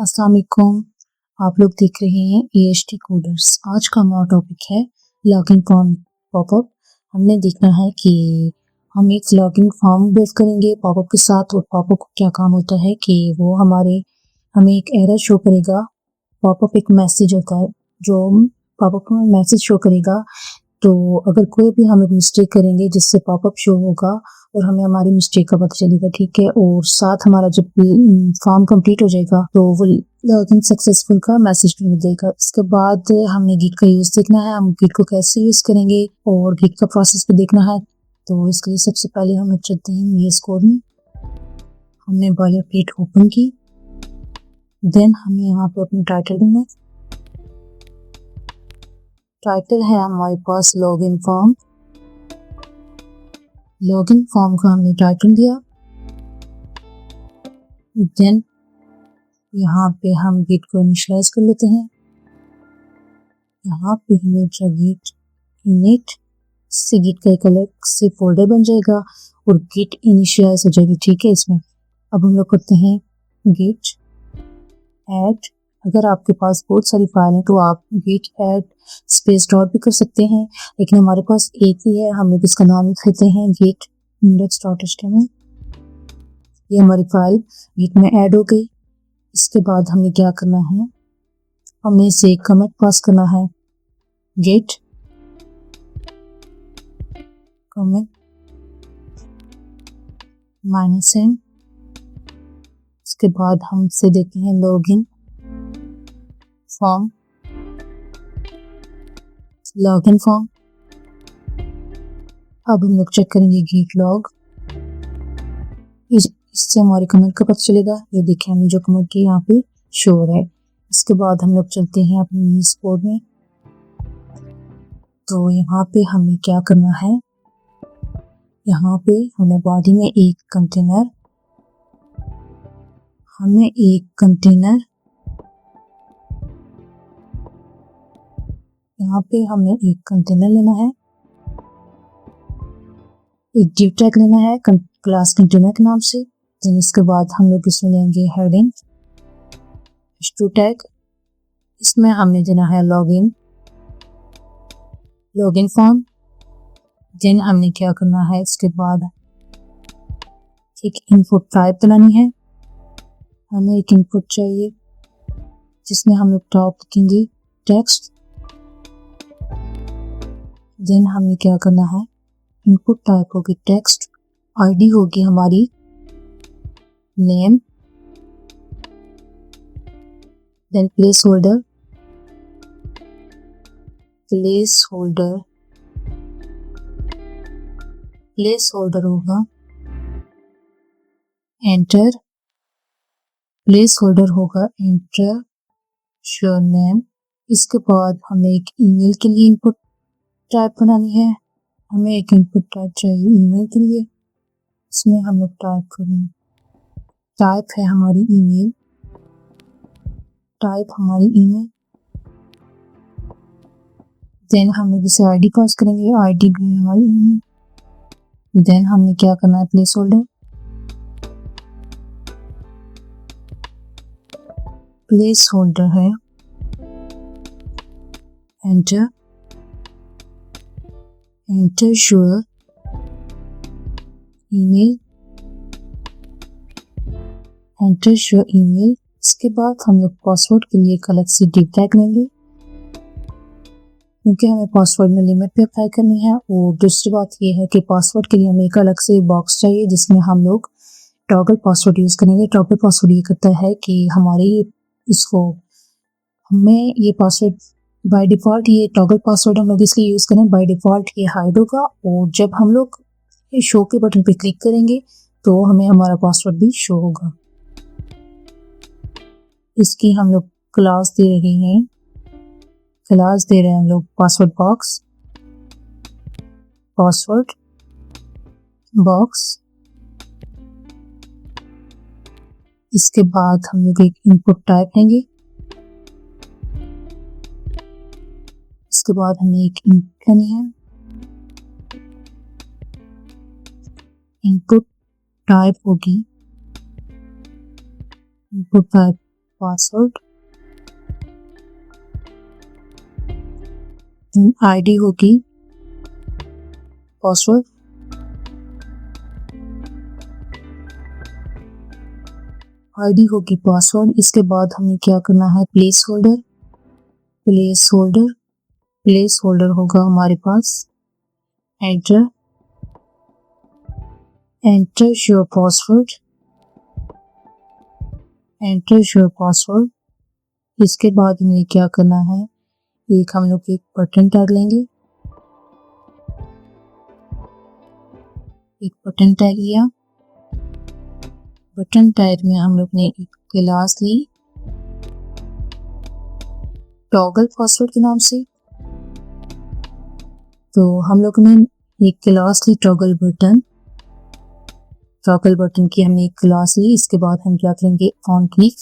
अस्सलाम वालेकुम। आप लोग देख रहे हैं AHT कोडर्स। आज का हमारा टॉपिक है लॉगिन फॉर्म पॉपअप। हमने देखना है कि हम एक लॉगिन फॉर्म बिल्ड करेंगे पॉपअप के साथ, और पॉपअप को क्या काम होता है कि वो हमें एक एरर शो करेगा। पॉपअप एक मैसेज होता है जो पॉपअप में मैसेज शो करेगा। तो अगर कोई भी हम मिस्टेक करेंगे जिससे पॉपअप शो होगा और हमें हमारी मिस्टेक का पता चलेगा, ठीक है। और साथ हमारा जब फॉर्म कंप्लीट हो जाएगा तो वो लॉगिन सक्सेसफुल का मैसेज भी मिलेगा। इसके बाद हमने गिट का यूज़ देखना है, हम गिट को कैसे यूज़ करेंगे और गिट का प्रोसेस भी देखना है। तो इसके लिए सबसे पहले हम लोग चलते हैं VS कोड में। हमने बॉयलरप्लेट ओपन की, देन हमें यहाँ पे अपनी टाइटल देना है। टाइटल है हमारे पास लॉगिन फॉर्म। लॉगिन फॉर्म का हमने टाइटल दिया। देन यहाँ पे हम गिट को इनिशियलाइज कर लेते हैं। यहाँ पे हमें जो गिट इनिट से गिट का एक अलग से फोल्डर बन जाएगा और गिट इनिशियलाइज हो जाएगी, ठीक है। इसमें अब हम लोग करते हैं गिट ऐड। अगर आपके पास बहुत सारी फाइल है तो आप गिट ऐड स्पेस डॉट भी कर सकते हैं, लेकिन हमारे पास एक ही है। हम लोग इसका नाम लिख देते हैं गिट index.html। ये हमारी फाइल गिट में ऐड हो गई। इसके बाद हमने क्या करना है, हमने इसे एक कमेंट पास करना है, गेट कमेंट -n। इसके बाद हम इसे देखते हैं लॉगिन फॉर्म। लॉगिन फॉर्म अब हम लोग चेक करेंगे गिट लॉग। इससे हमारे कमेंट का पता चलेगा। ये देखिए हमने जो कमेंट किया यहाँ पे शो हो रहा है। इसके बाद हम लोग चलते हैं अपने VS कोड में। तो यहाँ पे हमें क्या करना है, यहाँ पे हमें बॉडी में एक कंटेनर यहाँ पे हमें एक कंटेनर लेना है, एक डिव टैग लेना है क्लास कंटेनर के नाम से। देन इसके बाद हम लोग इसमें लेंगे हेडिंग h2 टैग। इसमें हमने देना है लॉगिन फॉर्म। देन हमने क्या करना है, इसके बाद एक इनपुट टाइप बनानी है। हमें एक इनपुट चाहिए जिसमें हम लोग टॉप लिखेंगे टेक्स्ट। देन हमें क्या करना है, इनपुट टाइप होगी टेक्स्ट, आईडी होगी हमारी नेम, देन प्लेस होल्डर होगा एंटर, प्लेस होल्डर होगा एंटर श्योर नेम। इसके बाद हमें एक ईमेल के लिए इनपुट टाइप बनानी है। हमें एक इनपुट टाइप चाहिए ईमेल के लिए। इसमें हम लोग टाइप करेंगे, टाइप है हमारी ईमेल, देन हम लोग इसे आईडी पास करेंगे, आईडी भी है हमारी ईमेल। देन हमने क्या करना है, प्लेस होल्डर है एंटर श्योर ईमेल। इसके बाद हम लोग पासवर्ड के लिए एक अलग से डिव टैग लेंगे, क्योंकि हमें पासवर्ड में लिमिट भी अप्लाई करनी है। और दूसरी बात ये है कि पासवर्ड के लिए हमें एक अलग से बॉक्स चाहिए जिसमें हम लोग टॉगल पासवर्ड यूज़ करेंगे। टॉगल पासवर्ड ये करता है कि हमें ये पासवर्ड बाय डिफ़ॉल्ट, ये टॉगल पासवर्ड हम लोग इसलिए यूज़ करें, बाय डिफ़ॉल्ट ये हाइड होगा। और जब हम लोग शो के बटन पे क्लिक करेंगे तो हमें हमारा पासवर्ड भी शो होगा। इसकी हम लोग क्लास दे रहे हैं हम लोग पासवर्ड बॉक्स। इसके बाद हम लोग एक इनपुट टाइप लेंगे। इसके बाद हमें एक इनपुट लेनी है, इनपुट टाइप होगी इनपुट टाइप पासवर्ड, आईडी होगी पासवर्ड, आईडी होगी पासवर्ड। इसके बाद हमें क्या करना है, placeholder, placeholder, placeholder होगा हमारे पास enter, enter your password, enter your password. इसके बाद हमें क्या करना है, एक हम लोग एक बटन टैग लेंगे, एक बटन टैग लिया, बटन टैग में हम लोग ने एक क्लास ली टॉगल पासवर्ड के नाम से। तो हम लोग ने एक क्लास ली टॉगल बटन, टॉगल बटन की हमने एक क्लास ली। इसके बाद हम क्या करेंगे, on click,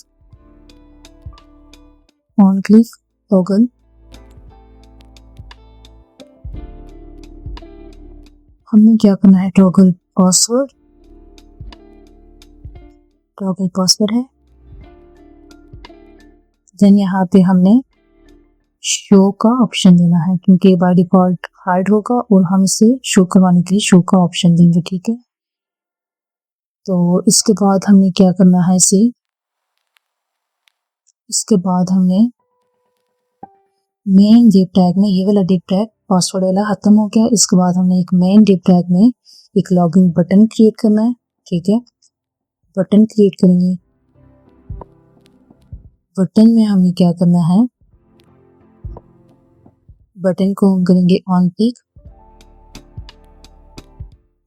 on click toggle, हमने क्या करना है, टॉगल पासवर्ड, टॉगल पासवर्ड है। देन यहाँ पे हमने शो का ऑप्शन देना है, क्योंकि बाय डिफॉल्ट हाइड होगा और हम इसे शो करवाने के लिए शो का ऑप्शन देंगे, ठीक है। तो इसके बाद हमने क्या करना है, इसे इसके बाद हमने मेन डिव टैग में ये वाला डिव टैग पासवर्ड वाला खत्म हो गया। इसके बाद हमने एक मेन डिव टैग में एक लॉगिन बटन क्रिएट करना है, ठीक है। बटन क्रिएट करेंगे, बटन में हमें क्या करना है, बटन को हम करेंगे on click,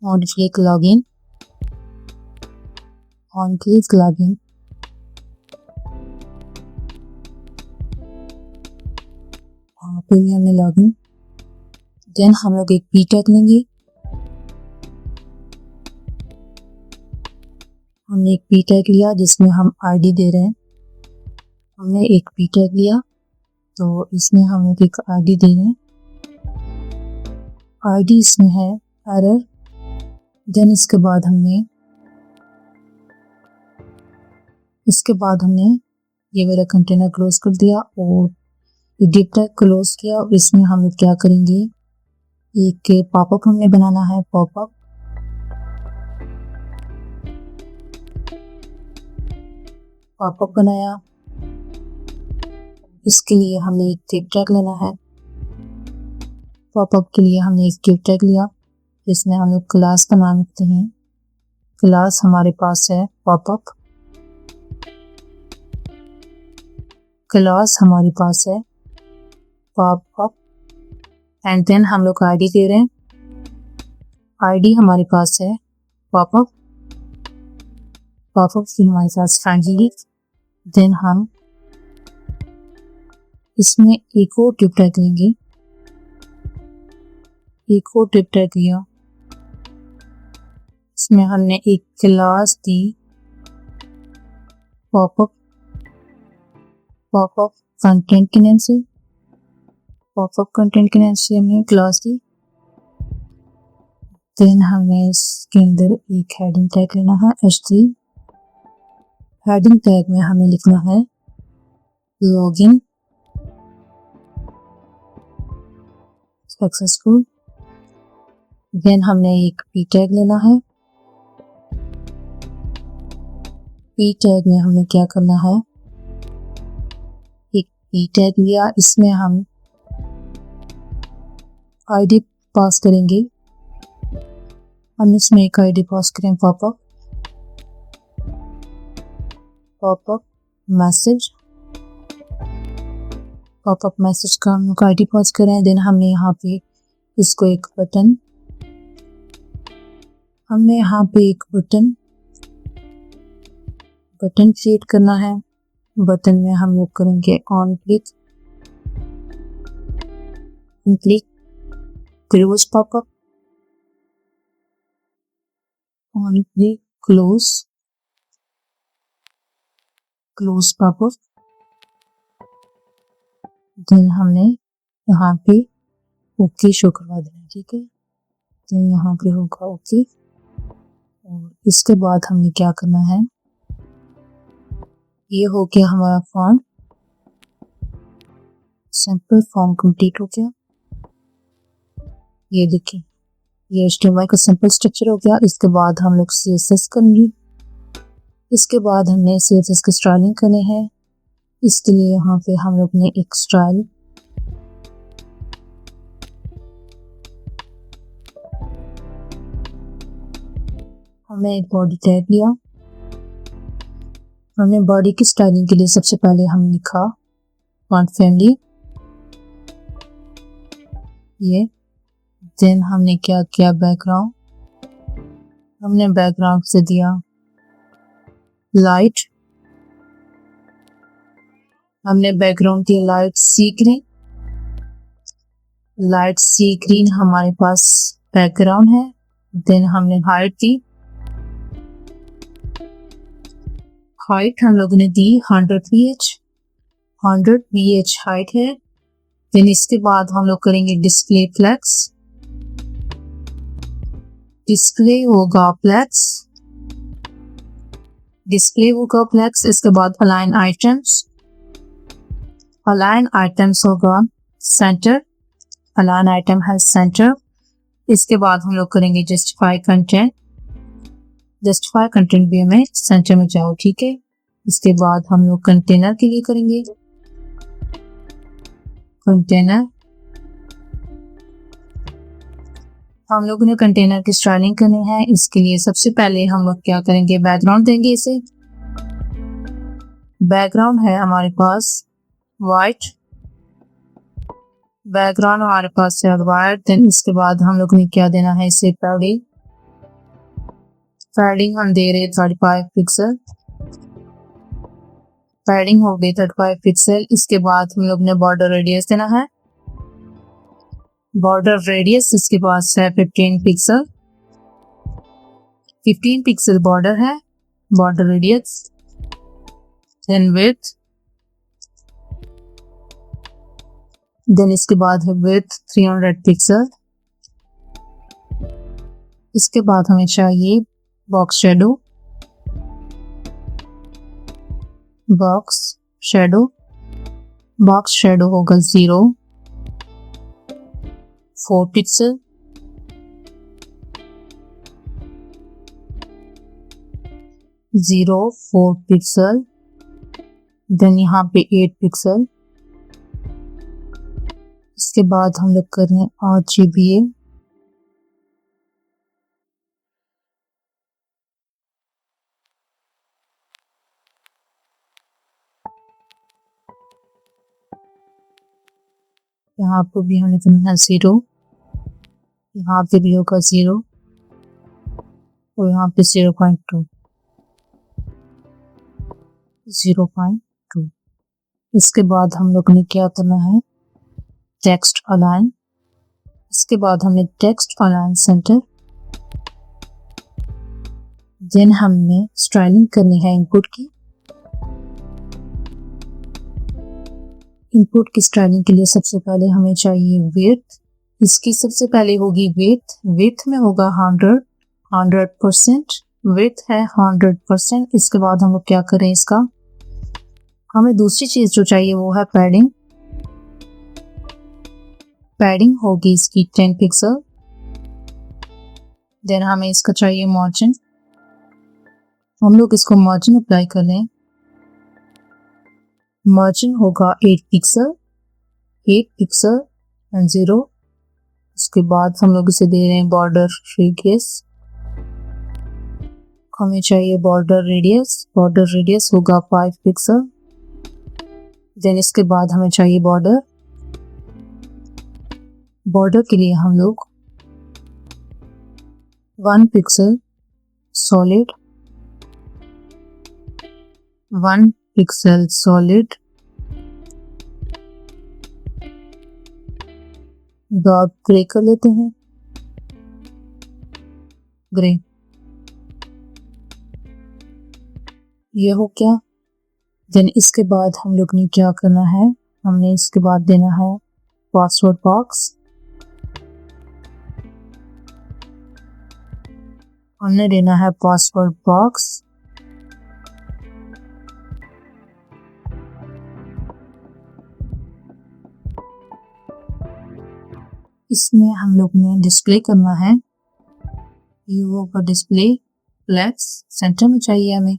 on click login, on click login. फिर भी हमने लॉगिन, देन हम लोग एक पी टैग लेंगे, हमने एक पी टैग लिया जिसमें हम आईडी दे रहे हैं, हमने एक पी टैग लिया तो इसमें हम लोग एक आईडी दे रहे हैं, आईडी इसमें है एरर। देन इसके बाद हमने ये वाला कंटेनर क्लोज कर दिया और डिव टैग क्लोज किया। और इसमें हम लोग क्या करेंगे, एक पॉपअप हमने बनाना है, पॉपअप, पॉपअप बनाया। इसके लिए हमें एक डिव टैग लेना है, पॉपअप के लिए हमने एक डिव टैग लिया जिसमें हम लोग क्लास का नाम लिखते हैं, क्लास हमारे पास है पॉपअप, क्लास हमारे पास है पॉपअप। एंड देन हम लोग आईडी दे रहे हैं, आईडी हमारे पास है पॉपअप, पॉपअप की हमारे पास फ्रेंडली। देन हम इसमें एक और डिव टैग लेंगे, एक और डिव टैग लिया, इसमें हमने एक क्लास दी पॉपअप, पॉपअप कंटेंट के नाम से, पॉपअप कंटेंट के नाम से हमने क्लास दी। देन हमें इसके अंदर एक हेडिंग टैग लेना है h3, हेडिंग टैग में हमें लिखना है लॉगिन सक्सेसफुल। देन हमने एक पी टैग लेना है, पी टैग में हमें क्या करना है, एक पी टैग लिया, इसमें हम आईडी पास करेंगे, हम इसमें एक आईडी पास करें popup, popup message, popup message का हम लोग आईडी पास करें। देन हमने यहाँ पे इसको एक बटन, हमने यहाँ पे एक बटन क्रिएट करना है, बटन में हम लोग करेंगे on click, click close popup, on click close, close popup. Then हमने यहाँ पे ओके शो करवा देना, ठीक है। देन यहाँ पे होगा ओके। और इसके बाद हमने क्या करना है, ये हो गया हमारा फॉर्म, सिंपल फॉर्म कंप्लीट हो गया। ये देखिए, ये HTML का सिंपल स्ट्रक्चर हो गया। इसके बाद हम लोग CSS करेंगे। इसके बाद हमने CSS की स्टाइलिंग करनी है। इसके लिए यहाँ पे हम लोग ने एक स्टाइल हमने एक बॉडी टैग लिया। हमने बॉडी की स्टाइलिंग के लिए सबसे पहले हम लिखा फॉन्ट फैमिली, ये। देन हमने क्या किया, बैकग्राउंड, हमने बैकग्राउंड से दिया लाइट, हमने बैकग्राउंड की लाइट सी ग्रीन, लाइट सी ग्रीन हमारे पास बैकग्राउंड है। देन हमने हाइट दी, हाइट हम लोगों ने दी 100 VH हाइट है। देन इसके बाद हम लोग करेंगे डिस्प्ले फ्लेक्स, डिस्प्ले होगा फ्लेक्स, डिस्प्ले होगा फ्लेक्स। इसके बाद अलाइन आइटम्स, अलाइन आइटम्स होगा सेंटर, अलाइन आइटम है सेंटर। इसके बाद हम लोग करेंगे जस्टिफाई कंटेंट, जस्टिफाई कंटेंट भी हमें सेंटर में जाओ, ठीक है। इसके बाद हम लोग कंटेनर के लिए करेंगे कंटेनर, हम लोगों ने कंटेनर की स्टाइलिंग करनी है। इसके लिए सबसे पहले हम लोग क्या करेंगे, बैकग्राउंड देंगे इसे। बैकग्राउंड है हमारे पास वाइट, बैकग्राउंड हमारे पास है वाइट। देन इसके बाद हम लोग ने क्या देना है, इसे पैडिंग, पैडिंग हम दे रहे 35 पिक्सल, पैडिंग हो गई 35 पिक्सल। इसके बाद हम लोग ने बॉर्डर रेडियस देना है, बॉर्डर रेडियस इसके पास है 15 पिक्सल, 15 पिक्सल बॉर्डर है, border radius. Then width, then इसके बाद है विड्थ 300 पिक्सल। इसके बाद हमें चाहिए box shadow, box shadow, box shadow होगा 0.4 पिक्सल, 0.4 पिक्सल। देन यहाँ पे 8 पिक्सल। इसके बाद हम लोग कर रहे हैं RGBA, यहाँ पे भी हमने करना है 0, यहाँ पे भी होगा 0 और यहाँ पे 0.2, 0.2। इसके बाद हम लोग ने क्या करना है, टेक्स्ट अलाइन, इसके बाद हमने टेक्स्ट अलाइन सेंटर। देन हमने स्टाइलिंग करनी है इनपुट की, इनपुट की स्टाइलिंग के लिए सबसे पहले हमें चाहिए विड्थ, इसकी सबसे पहले होगी विड्थ, विड्थ में होगा 100%, विड्थ है 100%। इसके बाद हम लोग क्या करें, इसका हमें दूसरी चीज जो चाहिए वो है पैडिंग, पैडिंग होगी इसकी 10 पिक्सल। देन हमें इसका चाहिए मार्जिन, हम लोग इसको मार्जिन अप्लाई कर लें, मार्जिन होगा 8 पिक्सल, 8 पिक्सल एंड 0। उसके बाद हम लोग इसे दे रहे हैं बॉर्डर रेडियस, हमें चाहिए बॉर्डर रेडियस, बॉर्डर रेडियस होगा 5 पिक्सल। देन इसके बाद हमें चाहिए बॉर्डर, बॉर्डर के लिए हम लोग 1 pixel solid, 1 pixel solid, dot grey कर लेते हैं, ग्रे, ये हो क्या। देन इसके बाद हम लोग ने क्या करना है, हमने इसके बाद देना है पासवर्ड बॉक्स, हमने देना है पासवर्ड बॉक्स। इसमें हम लोग ने डिस्प्ले करना है, ये होगा डिस्प्ले फ्लैक्स, सेंटर में चाहिए हमें।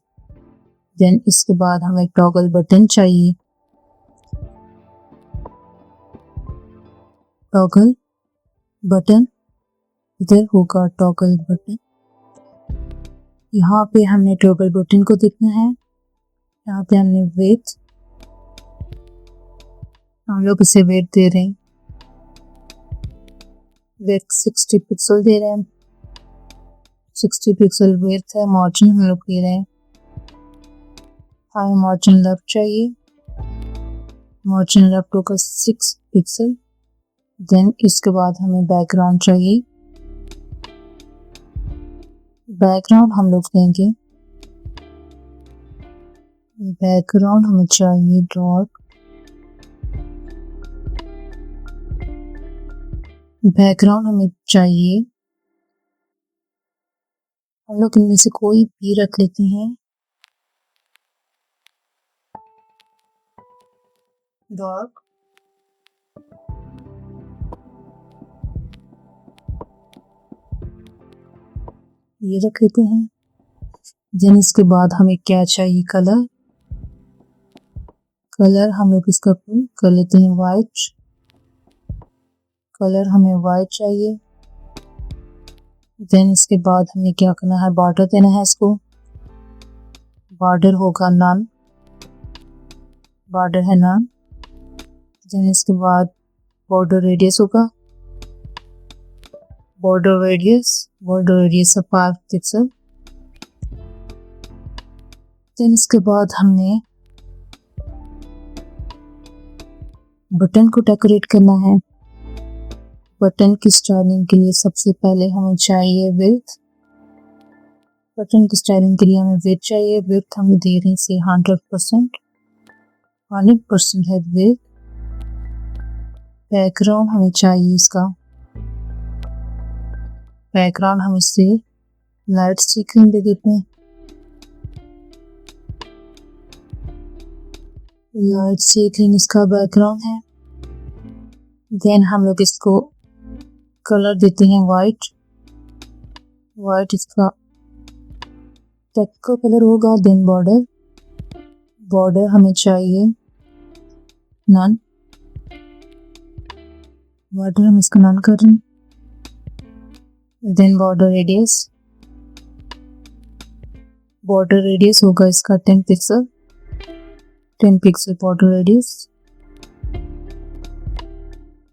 देन इसके बाद हमें टॉगल बटन चाहिए, टॉगल बटन, इधर होगा टॉगल बटन। यहाँ पे हमने टॉगल बटन को देखना है, यहाँ पे हमने विड्थ, हम लोग इसे विड्थ दे रहे हैं, विड्थ 60 पिक्सल दे रहे हैं, 60 पिक्सल विड्थ है। मार्जिन हम लोग दे रहे हैं, हमें मार्जिन लेफ्ट चाहिए, मार्जिन लेफ्ट होगा 6 पिक्सल। देन इसके बाद हमें बैकग्राउंड चाहिए, बैकग्राउंड हम लोग देंगे, बैकग्राउंड हमें चाहिए डार्क, बैकग्राउंड हमें चाहिए, हम लोग इनमें से कोई भी रख लेते हैं, डार्क, ये रख लेते हैं। देन इसके बाद हमें क्या चाहिए, कलर, कलर हम लोग इसका कर लेते हैं वाइट, कलर हमें वाइट चाहिए। देन इसके बाद हमें क्या करना है, बॉर्डर देना है इसको, बॉर्डर होगा नन, बॉर्डर है नन। देन इसके बाद बॉर्डर रेडियस होगा, बॉर्डर रेडियस है 5 पिक्सल। देन इसके बाद हमने बटन को डेकोरेट करना है। बटन की स्टाइलिंग के लिए सबसे पहले हमें चाहिए विड्थ, बटन की स्टाइलिंग के लिए हमें विड्थ चाहिए, विड्थ हम दे रहे हैं इसे 100%, 100% है विड्थ। बैकग्राउंड हमें चाहिए इसका, बैकग्राउंड हम इसे लाइट सीक्वेंस दे देते हैं, लाइट सीक्वेंस इसका बैकग्राउंड है। देन हम लोग इसको कलर देते हैं वाइट, वाइट इसका टेक्स्ट का कलर होगा। देन बॉर्डर, बॉर्डर हमें चाहिए नन, बॉर्डर हम इसका नन कर रहे हैं। देन बॉर्डर रेडियस होगा इसका 10 pixel, 10 pixel border radius.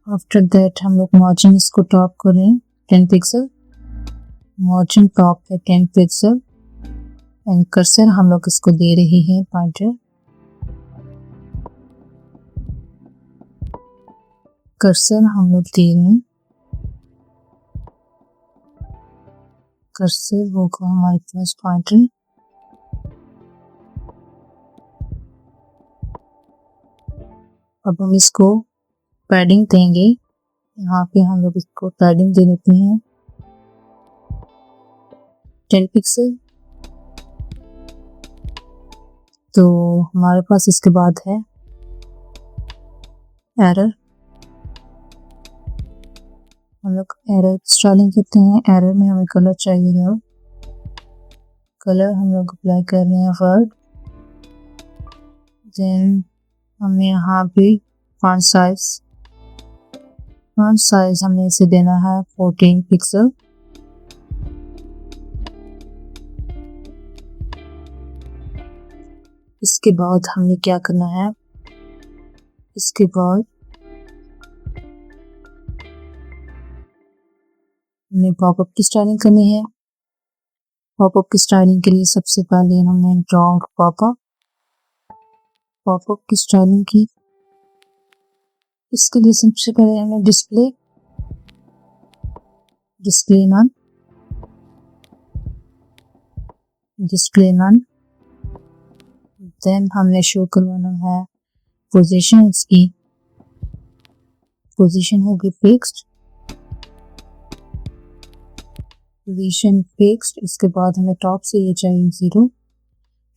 After that हम लोग मार्जिन इसको टॉप करें 10 पिक्सल, मार्जिन टॉप है 10 पिक्सल। एंड कर्सर हम लोग इसको दे रहे हैं पॉइंटर, कर्सर हम लोग दे रहे हैं, कर्सर होगा हमारे पास पॉइंटर। अब हम इसको पैडिंग देंगे, यहाँ पे हम लोग इसको पैडिंग दे देते हैं 10 पिक्सल। तो हमारे पास इसके बाद है एरर, हम लोग एरर स्टाइलिंग करते हैं। एरर में हमें कलर चाहिए रेड, कलर हम लोग अप्लाई कर रहे हैं रेड। देन हमें यहाँ पे फॉन्ट साइज हमने इसे देना है 14 पिक्सल। इसके बाद हमने क्या करना है, इसके बाद हमने पॉपअप की स्टाइलिंग करनी है। पॉपअप की स्टाइलिंग के लिए सबसे पहले हमने ड्रॉ पॉपअप की स्टाइलिंग की। इसके लिए सबसे पहले हमने डिस्प्ले नन। देन हमने शो करवाना है पोजीशन, इसकी पोजीशन होगी फिक्स्ड, पोजीशन फिक्स्ड। इसके बाद हमें टॉप से ये चाहिए 0,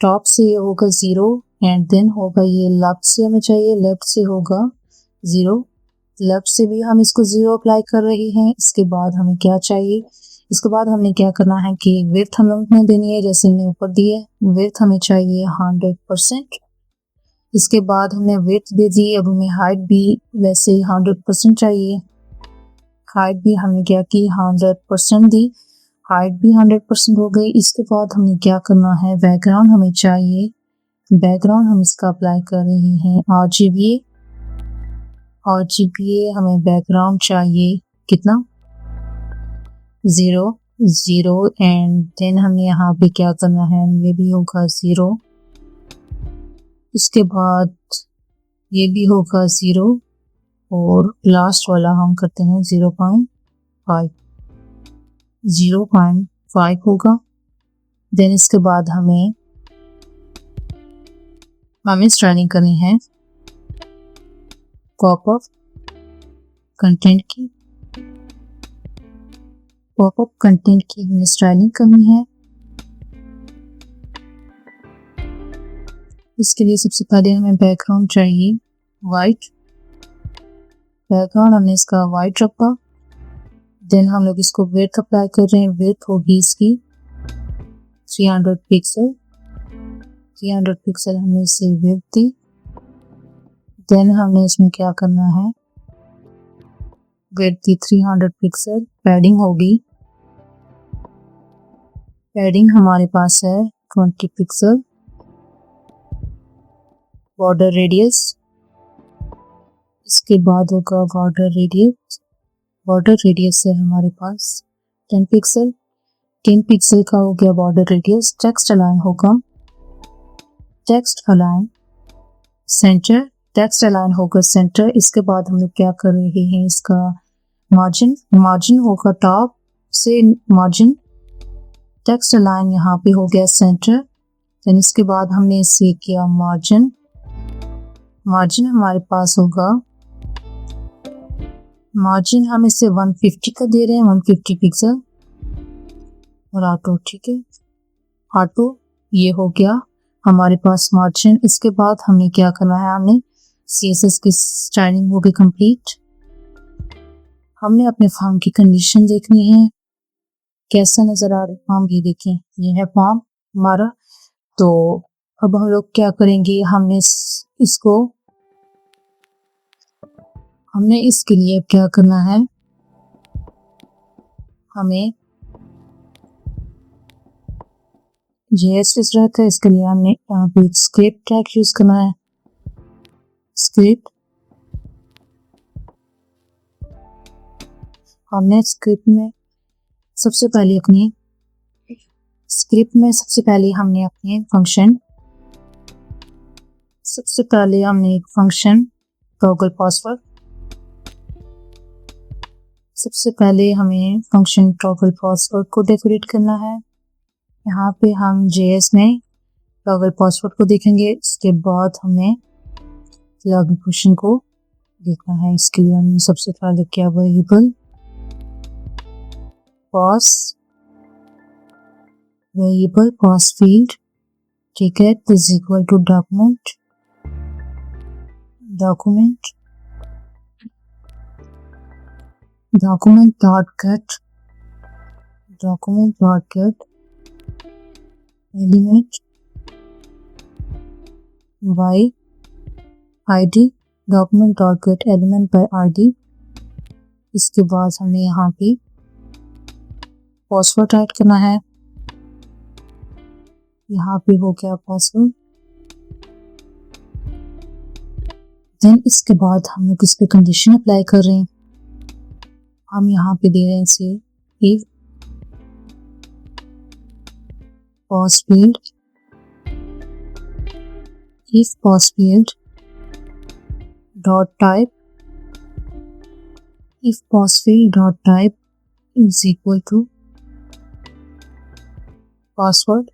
टॉप से ये होगा 0 एंड देन होगा ये लेफ्ट से हमें चाहिए, लेफ्ट से होगा 0 लेफ्ट से भी हम इसको 0 अप्लाई कर रहे हैं। इसके बाद हमें क्या चाहिए, इसके बाद हमने क्या करना है कि विड्थ हम लोग ने देनी है, जैसे हमने ऊपर दी है। विड्थ हमें चाहिए 100%। इसके बाद हमने विड्थ दे दी, अब हमें हाइट भी वैसे 100% चाहिए। हाइट भी हमने क्या की, 100% दी, हाइट भी 100% हो गई। इसके बाद हमें क्या करना है, बैकग्राउंड हमें चाहिए। बैकग्राउंड हम इसका अप्लाई कर रहे हैं RGBA। हमें बैकग्राउंड चाहिए कितना, 0 0 एंड देन हमें यहाँ पे क्या करना है, ये भी होगा 0। इसके बाद ये भी होगा 0 और लास्ट वाला हम करते हैं 0.5 होगा। देन इसके बाद हमें स्टाइलिंग करनी है पॉपअप कंटेंट की। पॉपअप कंटेंट की हमें स्टाइलिंग करनी है। इसके लिए सबसे पहले हमें बैकग्राउंड चाहिए वाइट। बैकग्राउंड हमने इसका वाइट रखा। देन हम लोग इसको विड्थ अप्लाई कर रहे हैं। विड्थ होगी इसकी 300 पिक्सल। 300 पिक्सल हमने इसे विड्थ दी। देन हमने इसमें क्या करना है, विड्थ दी 300 पिक्सल। पैडिंग होगी, पैडिंग हमारे पास है 20 पिक्सल। बॉर्डर रेडियस, इसके बाद होगा बॉर्डर रेडियस। बॉर्डर रेडियस है हमारे पास 10 पिक्सल। 10 पिक्सल का हो गया बॉर्डर रेडियस। टेक्स्ट अलाइन होगा, text align centre. Text align होगा सेंटर। इसके बाद हम लोग क्या कर रहे हैं, इसका मार्जिन होगा टॉप से मार्जिन। टेक्स्ट अलाइन यहाँ पे हो गया सेंटर। देन इसके बाद हमने इसे किया मार्जिन हमारे पास होगा, मार्जिन हम इसे 150 का दे रहे हैं, 150 पिक्सल और ऑटो, ठीक है ऑटो। ये हो गया हमारे पास मार्जिन। इसके बाद हमने क्या करना है, हमने CSS की स्टाइलिंग हो गई कंप्लीट। हमने अपने फॉर्म की कंडीशन देखनी है, कैसा नजर आ रहा है फॉर्म। ये देखें, ये है फॉर्म हमारा। तो अब हम लोग क्या करेंगे, हमने इसके लिए क्या करना है, हमें JS रहता है। इसके लिए हमने यहाँ पे स्क्रिप्ट टैग यूज करना है। स्क्रिप्ट, हमने स्क्रिप्ट में सबसे पहले हमने अपने फंक्शन, एक फंक्शन टॉगल पासवर्ड। सबसे पहले हमें फंक्शन टॉगल पासवर्ड को डेकोरेट करना है। यहाँ पे हम JS में टॉगल पासवर्ड को देखेंगे। इसके बाद हमें लॉगिन फंक्शन को देखना है। इसके लिए हमने सबसे पहले क्या, वेरिएबल पास फील्ड, ठीक है, is equal to document dot get element by id, document dot get element by id। इसके बाद हमने यहाँ पे पासवर्ड ऐड करना है। यहाँ पे हो गया पासवर्ड। देन इसके बाद हम लोग इस पे कंडीशन अप्लाई कर रहे हैं। हम यहाँ पे दे रहे हैं इसे if pass field dot type is equal to password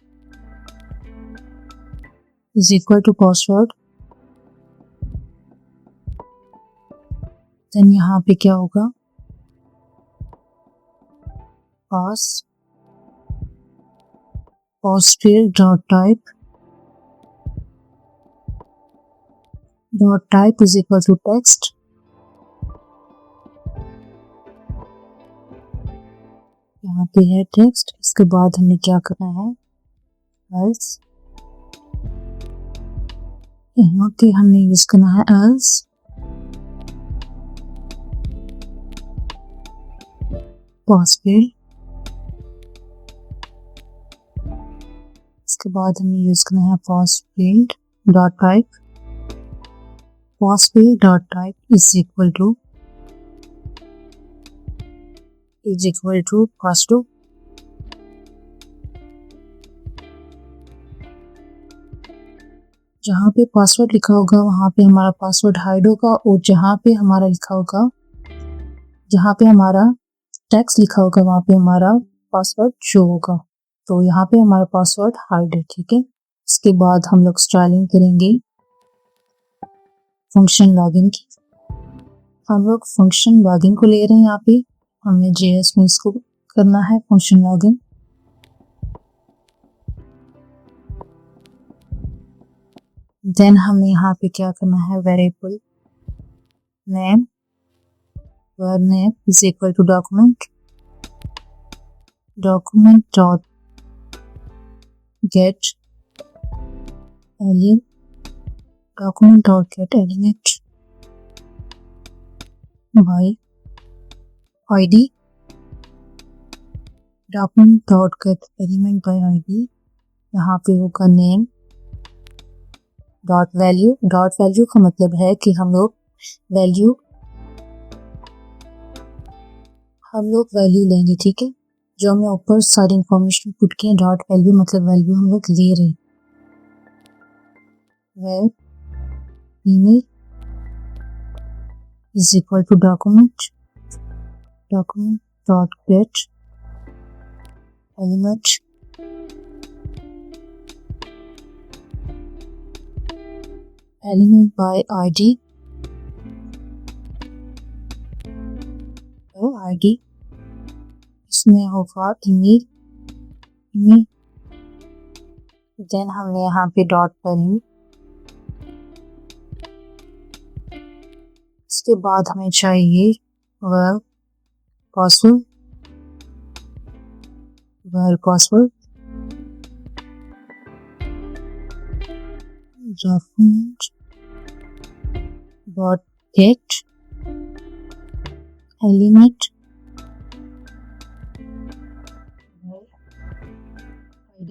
then यहाँ पे क्या होगा, pass field dot type is equal to text यहाँ पे है टेक्स्ट। इसके बाद हमने क्या करना है, एल्स। यहाँ पे हमने यूज करना है एल्स। पासवर्ड, इसके बाद हमें यूज करना है password dot type. Password dot type is equal to password. जहाँ पे पासवर्ड लिखा होगा वहाँ पे हमारा पासवर्ड हाइड होगा, और जहाँ पे हमारा लिखा होगा, जहाँ पे हमारा टेक्स्ट लिखा होगा वहाँ पे हमारा पासवर्ड शो होगा। तो यहाँ पे हमारा पासवर्ड हाइड है, ठीक है। इसके बाद हम लोग स्टाइलिंग करेंगे फंक्शन लॉगिन की। हम लोग फंक्शन लॉगिन को ले रहे हैं। यहाँ पे हमने JS में इसको करना है फंक्शन लॉगिन। देन हमें यहाँ पे क्या करना है, variable name, where name is equal to document dot get element, document dot get element by ID, document dot get element by ID। यहाँ पे होगा name dot value. Dot value का मतलब है कि हम लोग वैल्यू लेंगे, ठीक है। जो हमने ऊपर सारी इंफॉर्मेशन पुट की है, डॉट वैल्यू मतलब वैल्यू हम लोग ले रहे हैं। where email is equal to document dot get element by ID, तो ID इसमें होगा email। देन हमने यहाँ पे डॉट वैल्यू। इसके बाद हमें चाहिए where password document dot get element ID,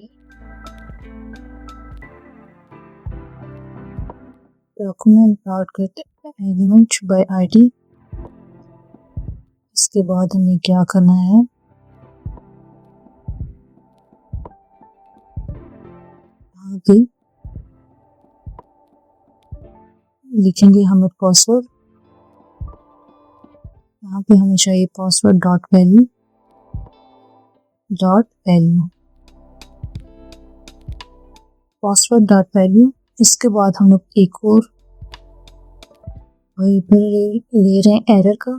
document dot get element by ID। इसके बाद हमें क्या करना है, यहाँ पे लिखेंगे हम लोग पासवर्ड। यहाँ पे हमें चाहिए password dot value password dot value. इसके बाद हम लोग एक और ले रहे हैं एरर का।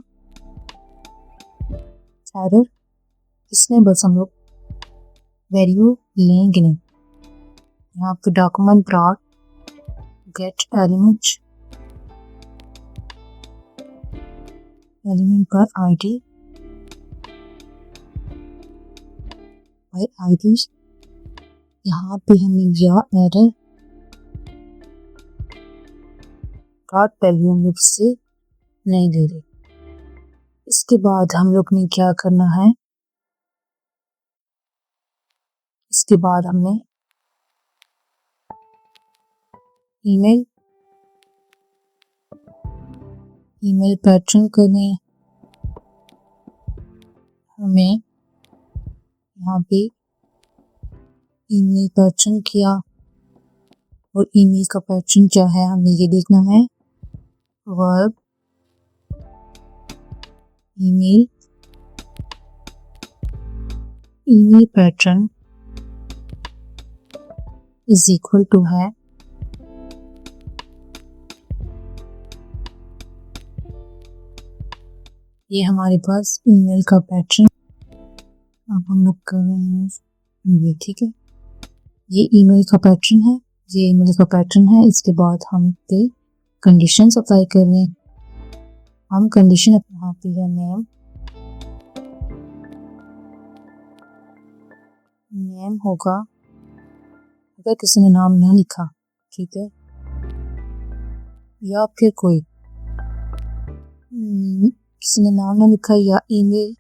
एरर इसमें बस हम लोग वैल्यू लेंगे नहीं। यहाँ पे डॉक्यूमेंट डॉट गेट एलिमेंट पर ID by ID। यहाँ पे हमें यह एरर डॉट वैल्यू हम लोग से नहीं ले रहे। इसके बाद हम लोग ने क्या करना है, इसके बाद हमने ईमेल पैटर्न करने। हमें यहाँ पे ईमेल पैटर्न किया, और ईमेल का पैटर्न क्या है हमें ये देखना है। Verb email pattern is equal to है ये हमारे पास ईमेल का पैटर्न। अब हम लोग कर रहे हैं ये, ठीक है। ये ईमेल का पैटर्न है। इसके बाद हम इस पे कंडीशन अप्लाई कर रहे हैं। हम कंडीशन यहाँ पे है नेम नेम होगा, अगर किसी ने नाम ना लिखा, ठीक है, या फिर कोई किसी ने नाम ना लिखा या ईमेल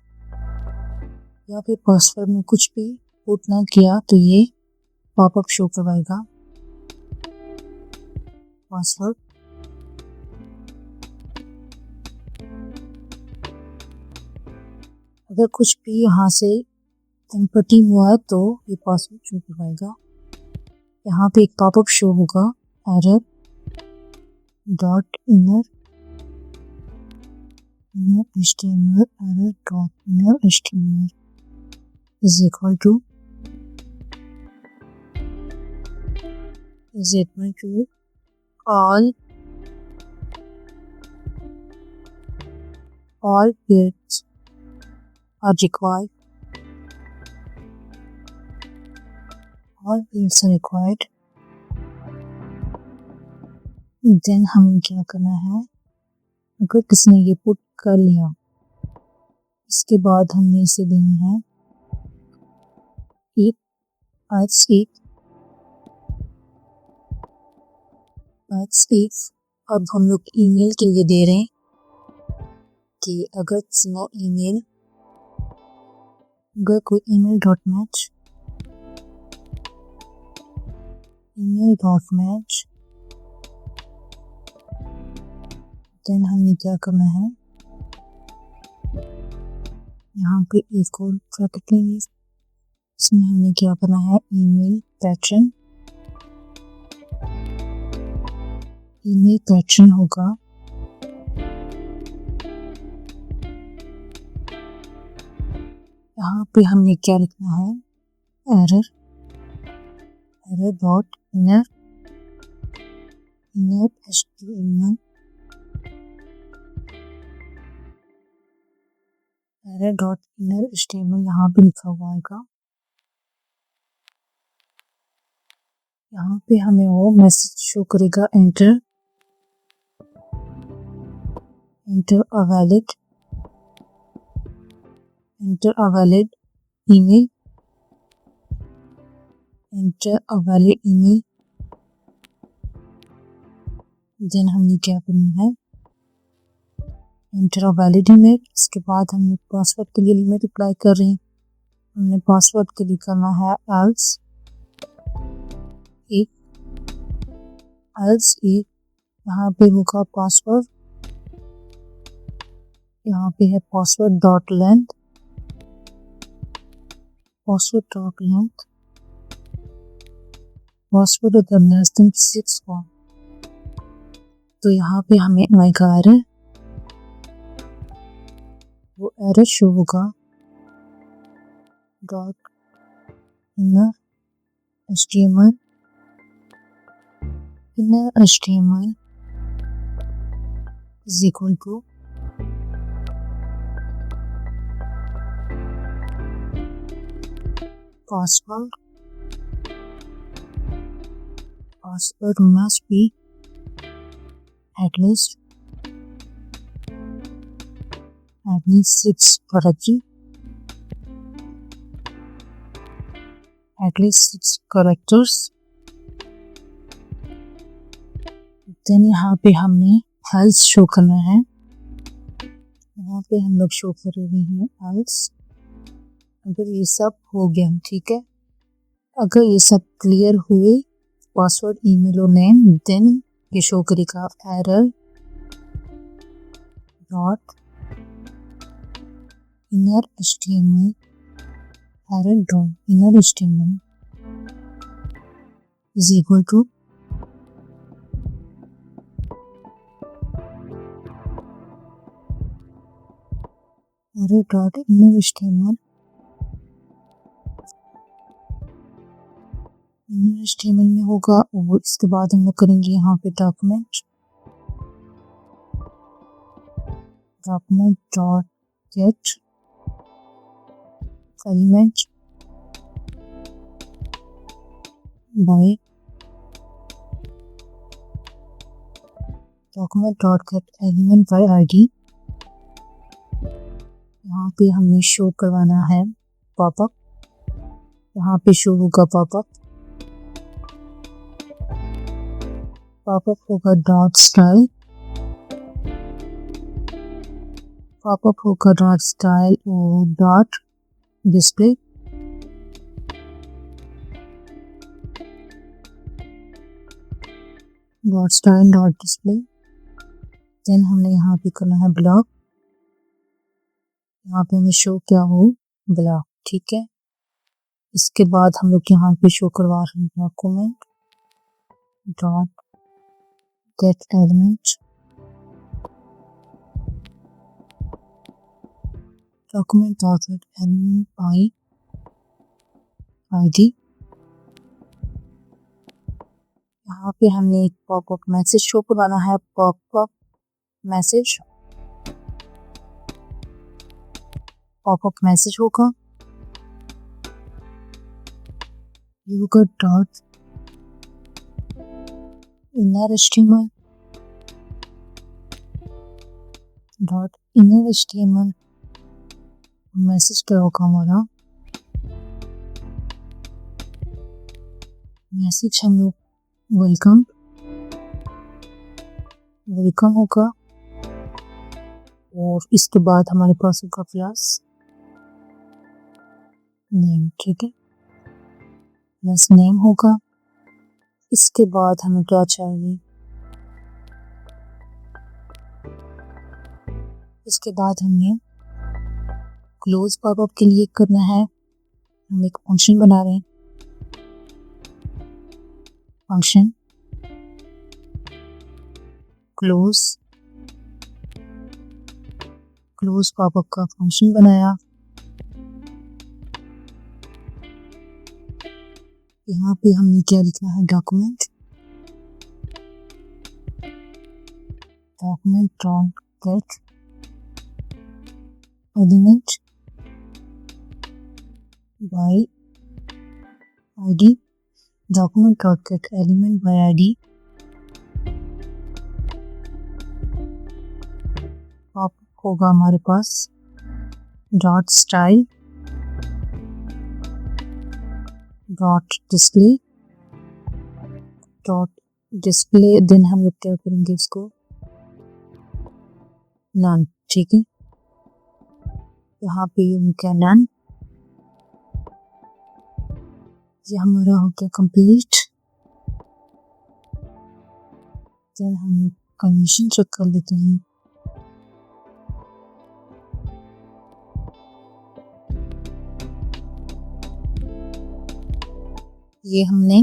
या फिर पासवर्ड में कुछ भी पुट ना किया तो ये पॉपअप शो करवाएगा। पासवर्ड अगर कुछ भी यहाँ से टेम्परेटिंग हुआ तो ये पासवर्ड शो करवाएगा। यहाँ पे एक पॉपअप शो होगा, error dot inner HTML error dot inner HTML is equal to all fields are required. All fields are required. Then हमें क्या करना है, अगर किसी ने ये पुट कर लिया, इसके बाद हमने इसे देना है if अब हम लोग ईमेल के लिए दे रहे हैं कि अगर कोई email डॉट मैच देन हमने क्या करना है, यहाँ पे एक और ब्रैकेट लेंगे, इसमें हमने क्या करना है, ईमेल पैटर्न होगा, यहाँ पे हमने क्या लिखना है, error dot inner HTML error dot inner HTML यहाँ पे लिखा हुआ आएगा। यहाँ पे हमें वो मैसेज शो करेगा, enter a valid email, then हमने क्या करना है, एंटर अ वैलिड ईमेल। इसके बाद हमने पासवर्ड के लिए लिमिट अप्लाई कर रहे हैं, हमने पासवर्ड के लिए करना है एल्स एक यहाँ पे होगा पासवर्ड, यहाँ पे है पासवर्ड डॉट लेंथ पासवर्ड अगर लेस देन 6 हो तो यहाँ पे हमें आएगा एरर, वो एरर शो होगा, dot inner HTML is equal to password must be at least 6 characters। Then यहाँ पे हमने हेल्स शो करना है, यहाँ पे हम लोग शो कर रहे हैं हेल्स। अगर ये सब हो गया, ठीक है, अगर ये सब क्लियर हुए पासवर्ड, ईमेल और नेम, देन ये शो करेगा error dot inner HTML is equal to error dot inner HTML में होगा। और इसके बाद हम लोग करेंगे यहाँ पे document dot get element bye ID। यहाँ पे हमने शो करवाना है पॉपअप यहाँ पे शो होगा पॉपअप। पॉपअप होगा डॉट स्टाइल, पॉपअप होगा डॉट स्टाइल और dot display. Dot style dot display. Then हमने यहाँ पे करना है ब्लॉक। यहाँ पे हमें शो क्या हो, ब्लॉक, ठीक है। इसके बाद हम लोग यहाँ पे शो करवा रहे हैं document dot get element, document dot get element by ID. यहाँ पे हमने एक पॉपअप मैसेज शो करवाना है, पॉपअप मैसेज। पॉपअप मैसेज होगा user dot inner HTML dot inner HTML. Message क्या होगा हमारा, मैसेज हम लोग वेलकम, वेलकम होगा। और इसके बाद हमारे पास होगा प्लस नेम, ठीक है, प्लस नेम होगा। इसके बाद हमें क्या चाहिए, इसके बाद हमने क्लोज पॉपअप के लिए करना है। हम एक फंक्शन बना रहे हैं, फंक्शन क्लोज, क्लोज पॉपअप का फंक्शन बनाया। यहाँ पे हमने क्या लिखना है, document, document dot get element by ID, document dot get element by ID. Popup होगा हमारे पास dot style dot display, dot display. Then हम लोग क्या करेंगे, इसको नन, ठीक है। यहाँ पे हम क्या नन, ये हमारा हो गया कंप्लीट। देन हम कंडीशन चेक कर लेते हैं। ये हमने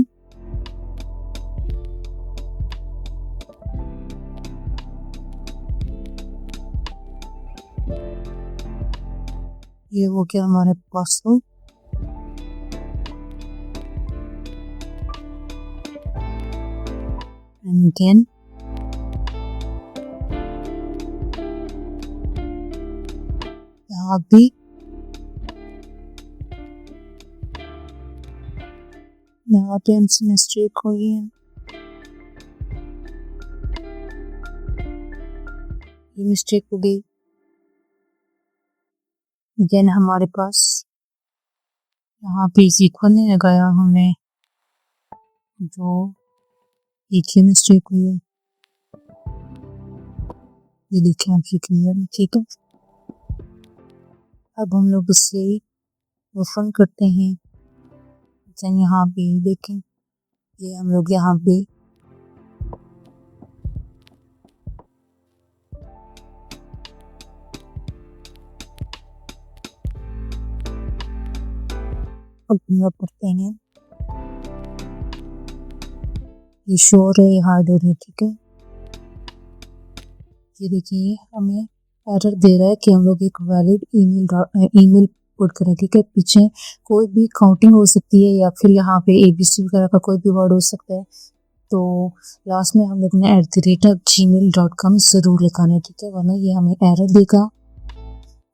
ये हो गया हमारे पासवर्ड। एंड देन यहाँ भी यहाँ पे हमसे मिस्टेक हुई है, ये मिस्टेक हो गई। देन हमारे पास यहाँ पे इक्वल नहीं लगाया हमने, जो एक ही मिस्टेक हुई है। ये देखिए आप, ये क्लियर है, ठीक है। अब हम लोग इससे ओपन करते हैं। यहाँ पे देखें, ये हम लोग यहाँ पे अब हम लोग करते हैं, ये श्योर है, ये हार्ड हो रहा है, ठीक है। ये देखिए हमें एरर दे रहा है कि हम लोग एक वैलिड ईमेल पुट करें, ठीक है। पीछे कोई भी काउंटिंग हो सकती है या फिर यहाँ पे ABC वगैरह का कोई भी वर्ड हो सकता है। तो लास्ट में हम लोग ने @gmail.com ज़रूर लिखाना है, ठीक है, वरना ये हमें एरर देगा।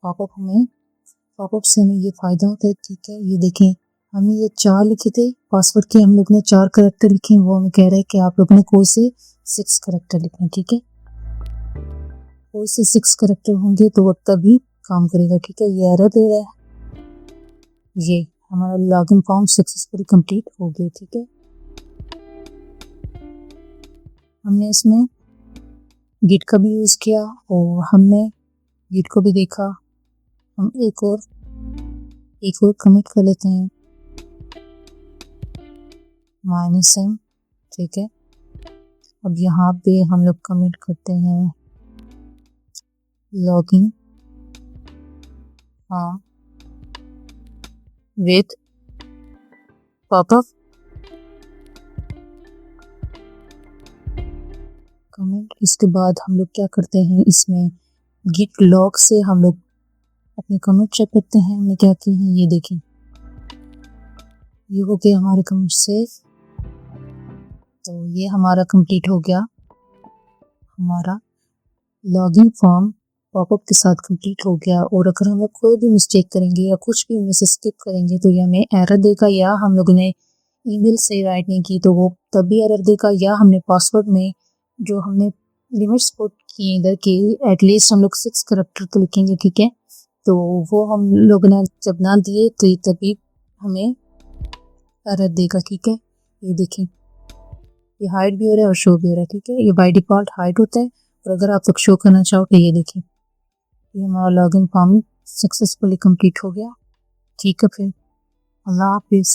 पॉपअप से हमें ये फ़ायदा होता है, ठीक है। ये देखें, हमने ये 4 लिखे थे पासवर्ड के, हम लोग ने 4 करैक्टर लिखे, वो हमें कह रहा है कि आप लोग ने कोई से 6 करैक्टर लिखने, ठीक है। कोई से 6 करैक्टर होंगे तो वो तभी काम करेगा, ठीक है। ये एरर दे रहा है, ये हमारा लॉगिन फॉर्म सक्सेसफुली कंप्लीट हो गया। ठीक है, हमने इसमें गिट का भी यूज़ किया और हमने गिट को भी देखा। हम एक और कमिट कर लेते हैं -m। ठीक है, अब यहाँ पे हम लोग कमिट करते हैं login form with popup comment. इसके बाद हम लोग क्या करते हैं, इसमें गिट लॉग से हम लोग अपने कमेंट चेक करते हैं हमने क्या किए हैं। ये देखें, ये हो गया हमारे कमेंट से। तो ये हमारा कंप्लीट हो गया, हमारा लॉगिन फॉर्म पॉपअप के साथ कंप्लीट हो गया। और अगर हम लोग कोई भी मिस्टेक करेंगे या कुछ भी इनमें से स्किप करेंगे तो ये हमें एरर देगा, या हम लोगों ने ईमेल सही राइट नहीं की तो वो तब भी एरर देगा, या हमने पासवर्ड में जो हमने लिमिट्स पुट किए इधर के एटलीस्ट हम लोग 6 करैक्टर तो लिखेंगे। ठीक है, तो वो हम लोग ने जब ना दिए तो ये तभी हमें एरर देगा। ठीक है, ये देखें, ये हाइड भी हो रहा है और शो भी हो रहा है। ठीक है, ये बाय डिफ़ॉल्ट हाइड होता है, और अगर आप लोग शो करना चाहो तो ये देखें, ये हमारा लॉगिन फॉर्म सक्सेसफुली कंप्लीट हो गया। ठीक है, फिर अल्लाह हाफिज़।